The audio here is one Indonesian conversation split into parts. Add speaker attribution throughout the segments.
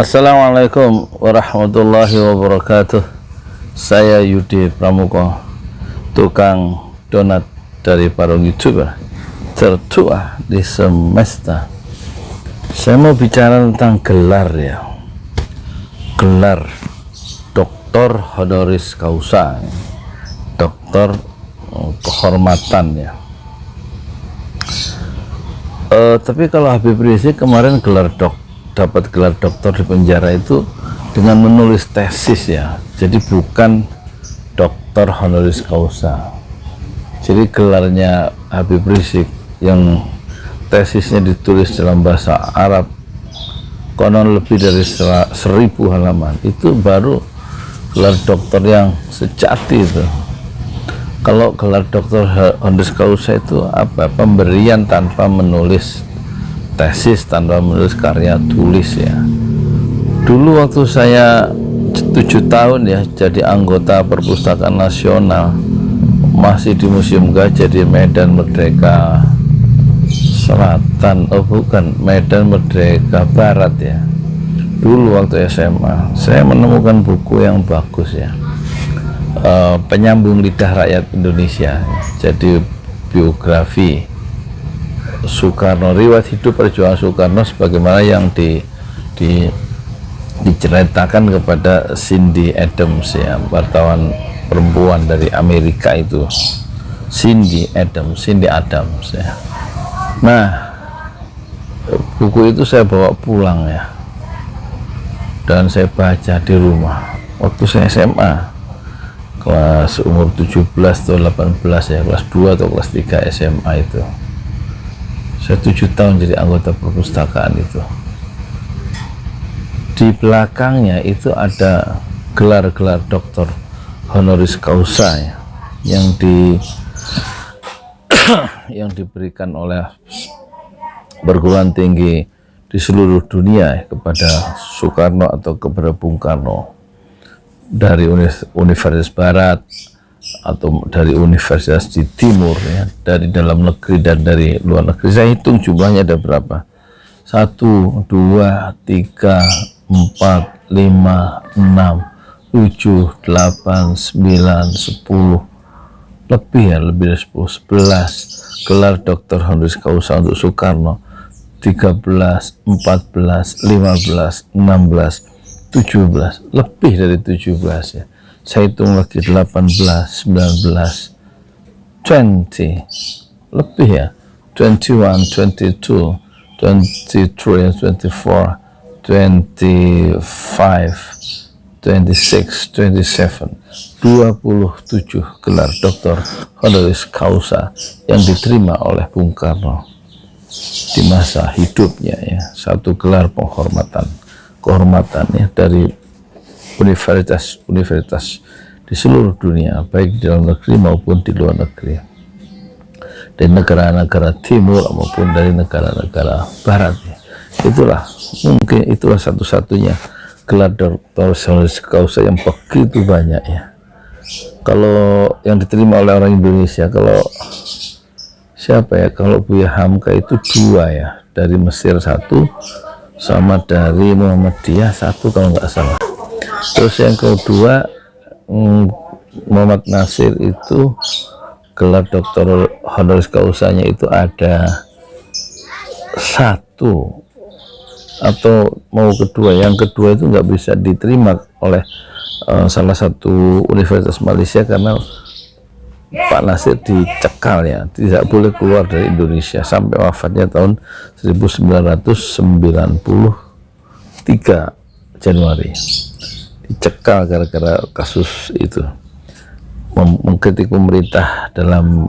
Speaker 1: Assalamualaikum warahmatullahi wabarakatuh. Saya Yudi Pramuko, tukang donat dari para YouTuber tertua di semesta. Saya mau bicara tentang gelar ya, gelar Doktor Honoris Causa, dokter kehormatan ya. Tapi kalau Habib Rizik kemarin dapat gelar doktor di penjara itu dengan menulis tesis ya, jadi bukan doktor honoris causa. Jadi gelarnya Habib Rizik yang tesisnya ditulis dalam bahasa Arab, konon lebih dari 1000 halaman, itu baru gelar doktor yang sejati itu. Kalau gelar doktor honoris causa itu apa? Pemberian tanpa menulis tesis, tanpa menulis karya tulis ya. Dulu waktu saya 7 tahun ya jadi anggota Perpustakaan Nasional, masih di Museum Gajah di Medan Merdeka Selatan, Medan Merdeka Barat ya. Dulu waktu SMA saya menemukan buku yang bagus ya, Penyambung Lidah Rakyat Indonesia, jadi biografi Soekarno, riwayat hidup perjuangan Soekarno sebagaimana yang diceritakan kepada Cindy Adams ya, wartawan perempuan dari Amerika itu, Cindy Adams ya. Nah, buku itu saya bawa pulang ya, dan saya baca di rumah waktu saya SMA, kelas umur 17 atau 18 ya, kelas 2 atau kelas 3 SMA itu. Saya 7 tahun jadi anggota perpustakaan itu. Di belakangnya itu ada gelar-gelar doktor honoris causa ya, yang diberikan oleh perguruan tinggi di seluruh dunia ya, kepada Soekarno atau kepada Bung Karno, dari Universitas Barat atau dari universitas di timur ya, dari dalam negeri dan dari luar negeri. Saya hitung jumlahnya ada berapa: 1, 2, 3, 4, 5, 6, 7, 8, 9, 10, lebih ya, lebih dari 10, 11 gelar doktor honoris causa untuk Soekarno. 13, 14, 15, 16, 17, lebih dari 17 ya. Saya hitung lagi 18, 19, 20, lebih ya, 21, 22, 23, 24, 25, 26, 27, 27 gelar doktor honoris causa yang diterima oleh Bung Karno di masa hidupnya ya. Satu gelar kehormatan ya, dari universitas di seluruh dunia, baik di dalam negeri maupun di luar negeri, dari negara-negara timur maupun dari negara-negara barat ya. Itulah satu-satunya gelar doktor honoris causa yang begitu banyak ya. Kalau yang diterima oleh orang Indonesia, kalau siapa ya, kalau Buya Hamka itu 2 ya, dari Mesir 1 sama dari Muhammadiyah 1 kalau nggak salah. Terus yang kedua Muhammad Nasir itu gelar doktor honoris causanya itu ada 1 atau mau kedua. Yang kedua itu nggak bisa diterima oleh salah satu universitas Malaysia karena Pak Nasir dicekal ya, tidak boleh keluar dari Indonesia sampai wafatnya tahun 1993 Januari. Dicekal gara-gara kasus itu, mengkritik pemerintah dalam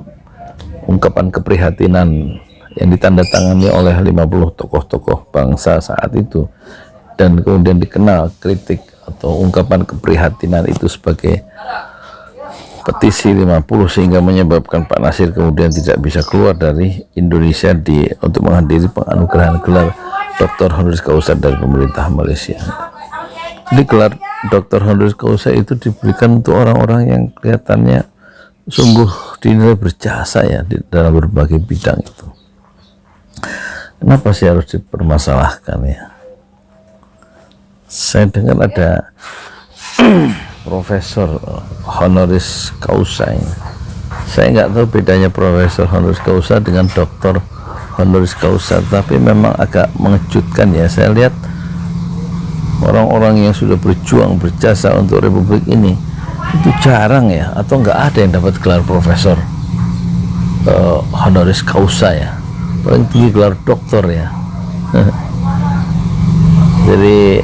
Speaker 1: ungkapan keprihatinan yang ditandatangani oleh 50 tokoh-tokoh bangsa saat itu, dan kemudian dikenal kritik atau ungkapan keprihatinan itu sebagai petisi 50, sehingga menyebabkan Pak Nasir kemudian tidak bisa keluar dari Indonesia untuk menghadiri penganugerahan gelar doktor honoris causa dari pemerintah Malaysia. Jadi gelar doktor honoris causa itu diberikan untuk orang-orang yang kelihatannya sungguh dinilai berjasa ya di dalam berbagai bidang itu. Kenapa sih harus dipermasalahkan ya? Saya dengar ada profesor honoris causa ini. Saya nggak tahu bedanya profesor honoris causa dengan doktor honoris causa, tapi memang agak mengejutkan ya. Saya lihat orang-orang yang sudah berjuang berjasa untuk republik ini itu jarang ya, atau nggak ada yang dapat gelar profesor honoris causa ya. Paling tinggi gelar doktor ya. Jadi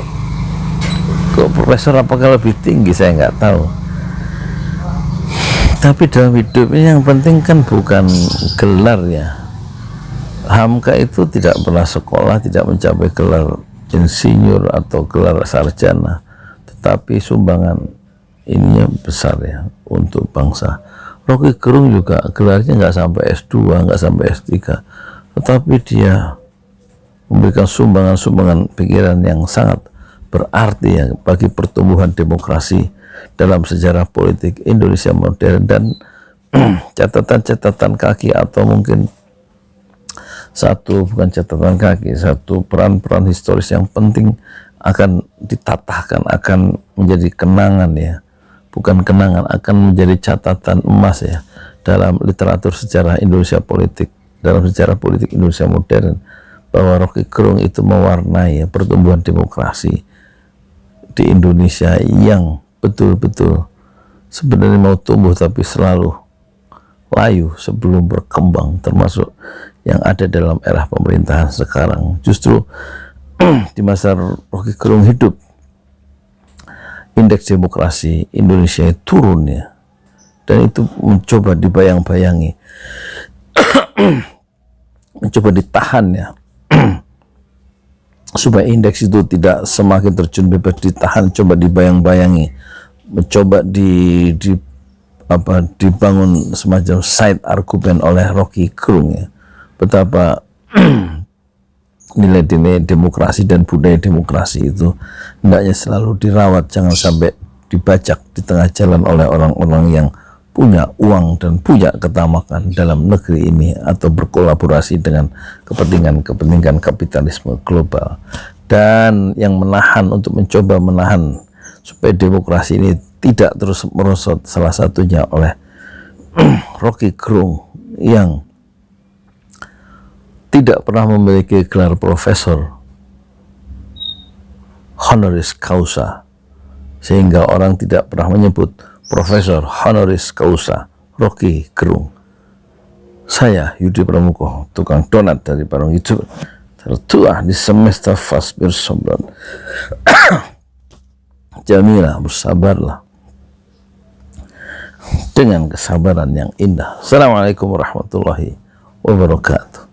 Speaker 1: kok profesor apakah lebih tinggi, saya nggak tahu. Tapi dalam hidup ini yang penting kan bukan gelar ya. Hamka itu tidak pernah sekolah, tidak mencapai gelar insinyur atau gelar sarjana, tetapi sumbangan ininya besar ya untuk bangsa. Rocky Gerung juga gelarnya nggak sampai S2, nggak sampai S3, tetapi dia memberikan sumbangan pikiran yang sangat berarti ya bagi pertumbuhan demokrasi dalam sejarah politik Indonesia modern. Dan catatan-catatan kaki, atau mungkin bukan catatan kaki, satu peran-peran historis yang penting akan ditatahkan, akan menjadi kenangan ya, bukan kenangan, akan menjadi catatan emas ya dalam literatur sejarah Indonesia politik, dalam sejarah politik Indonesia modern, bahwa Rocky Gerung itu mewarnai ya, pertumbuhan demokrasi di Indonesia yang betul-betul sebenarnya mau tumbuh tapi selalu layu sebelum berkembang, termasuk yang ada dalam era pemerintahan sekarang. Justru di masa Rocky Gerung hidup, indeks demokrasi Indonesia turun ya, dan itu mencoba dibayang-bayangi, mencoba ditahan ya, supaya indeks itu tidak semakin terjun bebas, ditahan, coba dibayang-bayangi, mencoba dibangun semacam side argumen oleh Rocky Gerung ya, betapa nilai-nilai demokrasi dan budaya demokrasi itu hendaknya selalu dirawat, jangan sampai dibajak di tengah jalan oleh orang-orang yang punya uang dan punya ketamakan dalam negeri ini, atau berkolaborasi dengan kepentingan kapitalisme global, dan yang menahan, untuk mencoba menahan supaya demokrasi ini tidak terus merosot, salah satunya oleh Rocky Gerung yang tidak pernah memiliki gelar profesor honoris causa, sehingga orang tidak pernah menyebut Profesor honoris causa Rocky Gerung. Saya Yudi Pramuko, tukang donat dari Parung Hijau, tertua di semesta Fasbir Sobran. Jamilah, bersabarlah dengan kesabaran yang indah. Assalamualaikum warahmatullahi wabarakatuh.